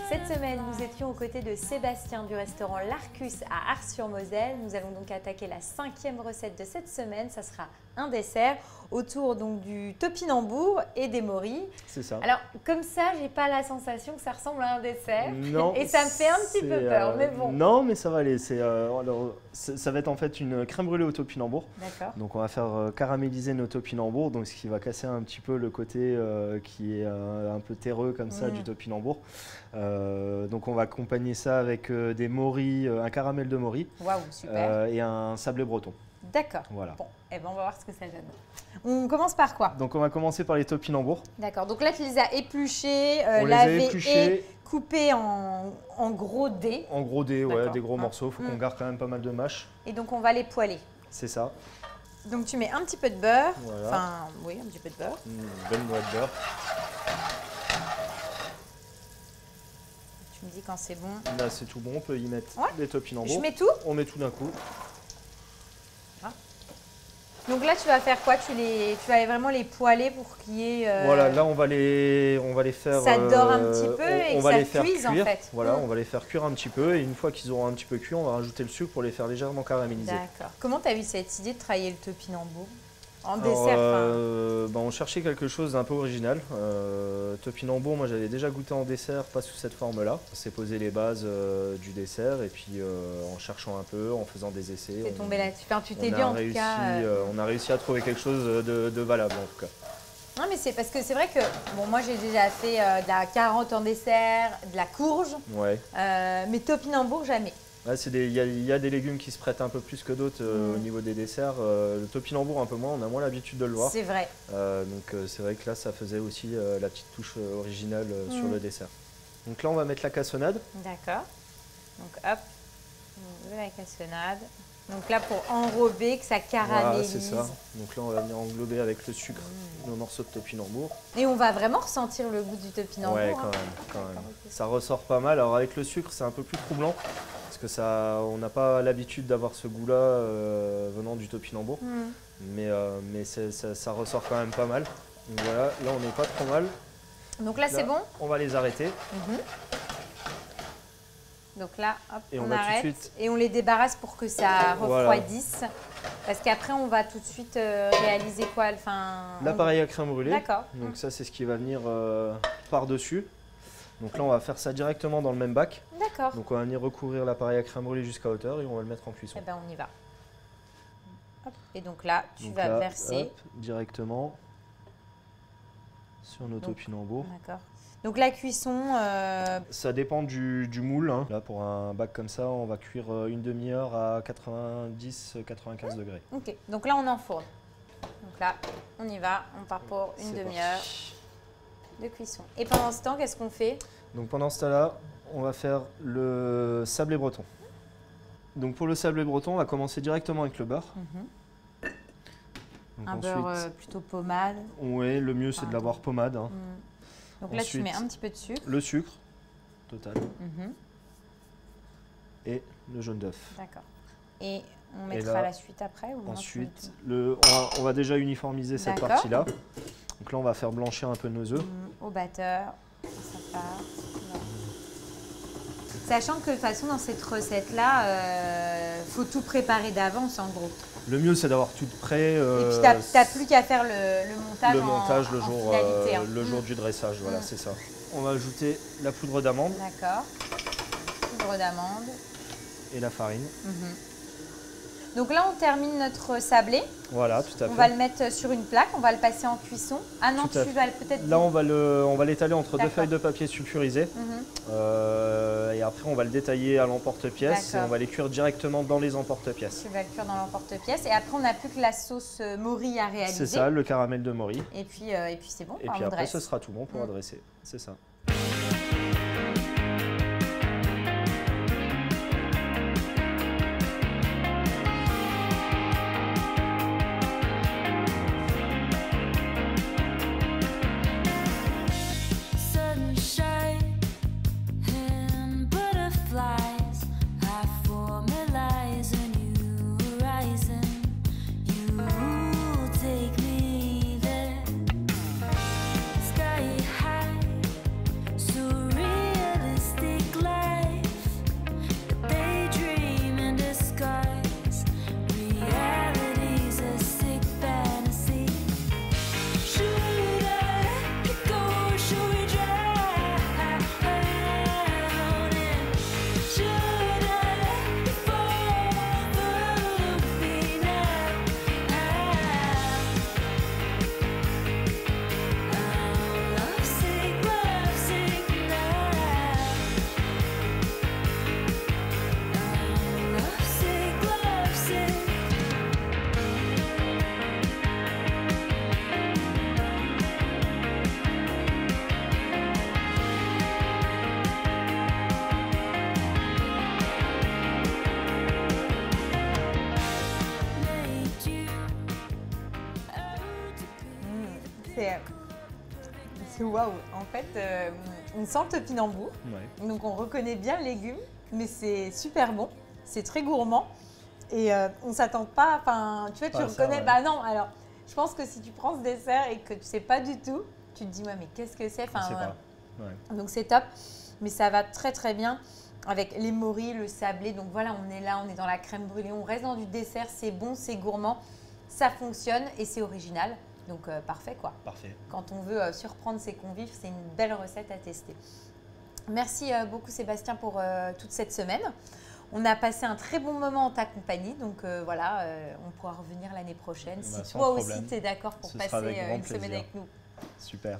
Cette semaine, nous étions aux côtés de Sébastien du restaurant L'Arcus à Ars-sur-Moselle. Nous allons donc attaquer la 5e recette de cette semaine. Ça sera un dessert autour donc du topinambour et des morilles. C'est ça. Alors, comme ça, j'ai pas la sensation que ça ressemble à un dessert. Non. Et ça me fait un petit peu peur, mais bon. Non, mais ça va aller. Ça va être en fait une crème brûlée au topinambour. D'accord. Donc on va faire caraméliser nos topinambours, donc ce qui va casser un petit peu le côté qui est un peu terreux comme ça du topinambour. Donc on va accompagner ça avec des morilles, un caramel de morilles. Waouh, super. Et un sablé breton. D'accord. Voilà. Bon, eh ben, on va voir ce que ça donne. On commence par quoi? Donc on va commencer par les topinambours. D'accord. Donc là, tu les as épluchés, On les a lavés épluchés. et coupés en gros dés. En gros dés, ouais, des gros Ah. morceaux. Il faut qu'on garde quand même pas mal de mâche. Et donc, on va les poêler. C'est ça. Donc, tu mets un petit peu de beurre. Voilà. Enfin, oui, un petit peu de beurre. Une bonne noix de beurre. Tu me dis quand c'est bon. Là, c'est tout bon. On peut y mettre des topinambours. Je mets tout? On met tout d'un coup. Donc là, tu vas faire quoi? Tu vas vraiment les poêler pour qu'il y ait… Voilà, là on va les faire… Ça dore un petit peu et on que va ça les faire cuise cuire. en fait. Voilà, on va les faire cuire un petit peu et une fois qu'ils auront un petit peu cuit, on va rajouter le sucre pour les faire légèrement caraméliser. D'accord. Comment tu as eu cette idée de travailler le topinambour en Alors, dessert? on cherchait quelque chose d'un peu original. Topinambour, moi j'avais déjà goûté en dessert, pas sous cette forme-là. On s'est posé les bases du dessert et puis en cherchant un peu, en faisant des essais. T'es tombé là-dessus. Enfin, tu t'es dit en tout cas… On a réussi à trouver quelque chose de valable en tout cas. Non, mais c'est parce que c'est vrai que bon, moi j'ai déjà fait de la carotte en dessert, de la courge, Ouais. mais topinambour jamais. Il y a des légumes qui se prêtent un peu plus que d'autres au niveau des desserts. Le topinambour un peu moins, on a moins l'habitude de le voir. C'est vrai. Donc c'est vrai que là ça faisait aussi la petite touche originale sur le dessert. Donc là on va mettre la cassonade. D'accord. Donc hop, de la cassonade. Donc là pour enrober, que ça caramélise. Voilà, c'est ça. Donc là on va venir englober avec le sucre nos morceaux de topinambour. Et on va vraiment ressentir le goût du topinambour. Ouais, quand même. Ça ressort pas mal. Alors avec le sucre c'est un peu plus troublant. Parce que on n'a pas l'habitude d'avoir ce goût-là venant du topinambour, mais ça ressort quand même pas mal. Donc voilà, là on n'est pas trop mal. Donc là c'est bon? On va les arrêter. Donc là, hop, Et on va arrête tout de suite… et on les débarrasse pour que ça refroidisse. Parce qu'après on va tout de suite réaliser quoi? L'appareil à crème brûlée. D'accord. Donc ça c'est ce qui va venir par-dessus. Donc là on va faire ça directement dans le même bac. D'accord. Donc on va venir recouvrir l'appareil à crème brûlée jusqu'à hauteur et on va le mettre en cuisson. Eh ben on y va. Hop. Et donc là, tu vas verser. Hop, directement sur nos topinambours. D'accord. Donc la cuisson… Ça dépend du moule. Hein. Là pour un bac comme ça, on va cuire une demi-heure à 90-95 degrés. Ok, donc là on enfourne. Donc là, on y va, on part pour une demi-heure de cuisson. Et pendant ce temps, qu'est-ce qu'on fait? Donc pendant ce temps-là, on va faire le sablé breton. Donc pour le sablé breton, on va commencer directement avec le beurre. Donc un beurre plutôt pommade. Oui, le mieux c'est de l'avoir pommade. Hein. Donc là tu mets un petit peu de sucre. Le sucre, total. Et le jaune d'œuf. D'accord. Et on mettra la suite après ou ensuite, on va déjà uniformiser cette partie-là. Donc là on va faire blanchir un peu nos œufs. Au batteur, ça part. Sachant que de toute façon dans cette recette-là, faut tout préparer d'avance en gros. Le mieux c'est d'avoir tout prêt. Et puis tu n'as plus qu'à faire le montage. Le montage le jour du dressage, voilà, c'est ça. On va ajouter la poudre d'amande. D'accord. Poudre d'amande. Et la farine. Donc là, on termine notre sablé. Voilà, tout à fait. On va le mettre sur une plaque, on va le passer en cuisson. Ah non, tu vas peut-être… Là, on va l'étaler entre deux feuilles de papier sulfurisé. Et après, on va le détailler à l'emporte-pièce et on va les cuire directement dans les emporte-pièces. Tu vas le cuire dans l'emporte-pièce et après, on n'a plus que la sauce morille à réaliser. C'est ça, le caramel de morille. Et puis c'est bon. Et puis après, ce sera tout bon pour adresser. C'est ça. Sky high, surreal. c'est waouh. En fait, on sent le topinambour, Ouais. donc on reconnaît bien le légume, mais c'est super bon, c'est très gourmand et on s'attend pas. Enfin, tu vois, tu Ah, ça, reconnais. ouais. Bah non. Alors, je pense que si tu prends ce dessert et que tu sais pas du tout, tu te dis ouais, mais qu'est-ce que c'est? Je sais pas. Ouais. Donc c'est top, mais ça va très très bien avec les morilles, le sablé. Donc voilà, on est là, on est dans la crème brûlée, on reste dans du dessert, c'est bon, c'est gourmand, ça fonctionne et c'est original. Donc parfait quoi. Parfait. Quand on veut surprendre ses convives, c'est une belle recette à tester. Merci beaucoup Sébastien pour toute cette semaine. On a passé un très bon moment en ta compagnie, donc voilà, on pourra revenir l'année prochaine si Sans toi problème. aussi tu es d'accord pour Ce sera passer avec grand une semaine plaisir. avec nous. Super.